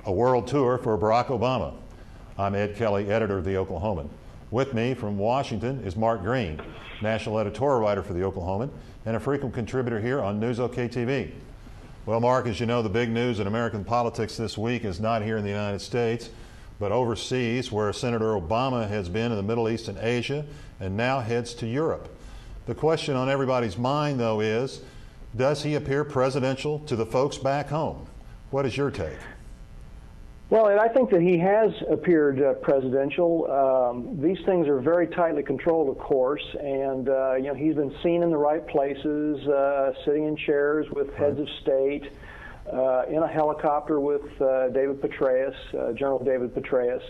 A world tour for Barack Obama. I'm Ed Kelley, editor of The Oklahoman. With me from Washington is Mark Green, national editorial writer for The Oklahoman and a frequent contributor here on News OK TV. Well, Mark, as you know, the big news in American politics this week is not here in the United States, but overseas, where Senator Obama has been in the Middle East and Asia and now heads to Europe. The question on everybody's mind, though, is, does he appear presidential to the folks back home? What is your take? Well, and I think that he has appeared presidential. These things are very tightly controlled, of course, and you know, he's been seen in the right places, sitting in chairs with heads of state, in a helicopter with David Petraeus, General David Petraeus,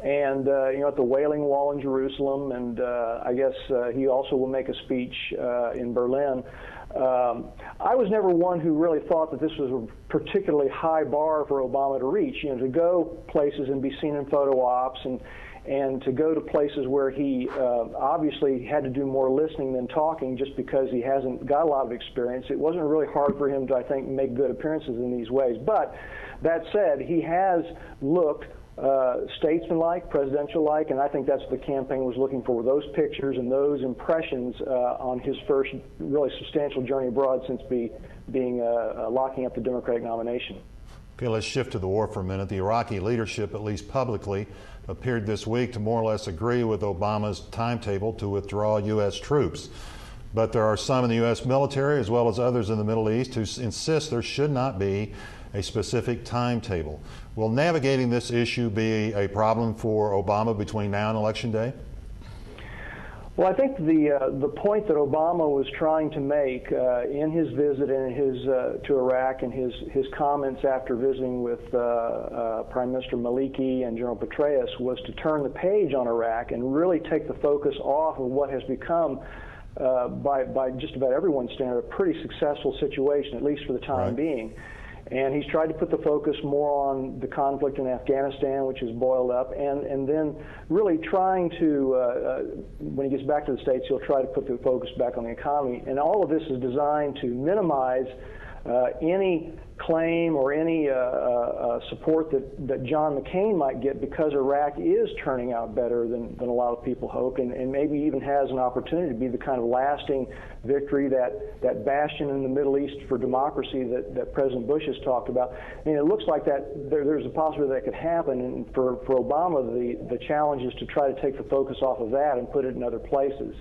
and you know, at the Wailing Wall in Jerusalem, and I guess he also will make a speech in Berlin. I was never one who really thought that this was a particularly high bar for Obama to reach. You know, to go places and be seen in photo ops, and to go to places where he obviously had to do more listening than talking, just because he hasn't got a lot of experience. It wasn't really hard for him to, I think, make good appearances in these ways. But that said, he has looked statesman-like, presidential-like, and I think that's what the campaign was looking for, those pictures and those impressions on his first really substantial journey abroad since locking up the Democratic nomination. Okay, let's shift to the war for a minute. The Iraqi leadership, at least publicly, appeared this week to more or less agree with Obama's timetable to withdraw U.S. troops. But there are some in the U.S. military, as well as others in the Middle East, who insist there should not be a specific timetable. Will navigating this issue be a problem for Obama between now and Election Day? Well, I think the point that Obama was trying to make in his visit and to Iraq, and his comments after visiting with Prime Minister Maliki and General Petraeus, was to turn the page on Iraq and really take the focus off of what has become, by just about everyone's standard, a pretty successful situation, at least for the time being. And he's tried to put the focus more on the conflict in Afghanistan, which is boiled up, and then really trying to, when he gets back to the States, he'll try to put the focus back on the economy. And all of this is designed to minimize any claim or any support that John McCain might get, because Iraq is turning out better than a lot of people hope, and maybe even has an opportunity to be the kind of lasting victory, that bastion in the Middle East for democracy that President Bush has talked about. I mean, it looks like that there's a possibility that could happen, and for Obama, the challenge is to try to take the focus off of that and put it in other places.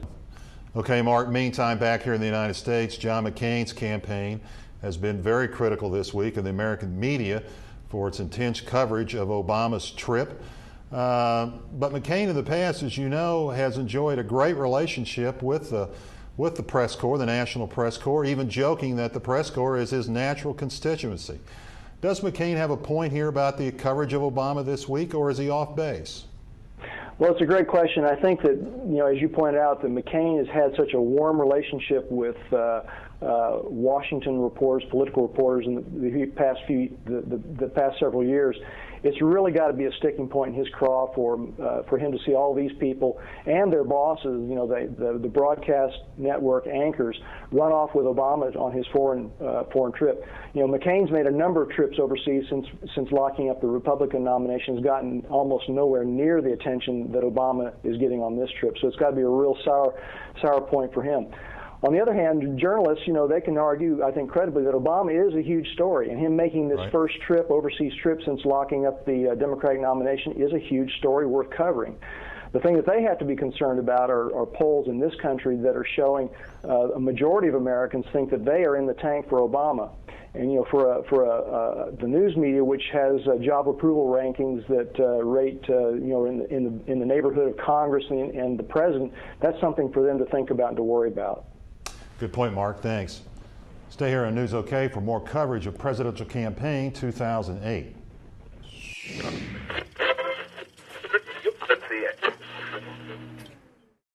Okay, Mark, meantime, back here in the United States, John McCain's campaign has been very critical this week of the American media for its intense coverage of Obama's trip. But McCain in the past, as you know, has enjoyed a great relationship with the press corps, the National Press Corps, even joking that the press corps is his natural constituency. Does McCain have a point here about the coverage of Obama this week, or is he off base? Well, it's a great question. I think that, you know, as you pointed out, that McCain has had such a warm relationship with Washington reporters, political reporters, in the past several years. It's really got to be a sticking point in his craw for him to see all these people and their bosses, you know, the broadcast network anchors, run off with Obama on his foreign trip. You know, McCain's made a number of trips overseas since locking up the Republican nomination, has gotten almost nowhere near the attention that Obama is getting on this trip. So it's got to be a real sour point for him. On the other hand, journalists, you know, they can argue, I think credibly, that Obama is a huge story, and him making this first overseas trip since locking up the Democratic nomination, is a huge story worth covering. The thing that they have to be concerned about are polls in this country that are showing a majority of Americans think that they are in the tank for Obama. And, you know, for the news media, which has job approval rankings that rate, you know, in the neighborhood of Congress and the president, that's something for them to think about and to worry about. Good point, Mark. Thanks. Stay here on News OK for more coverage of Presidential Campaign 2008.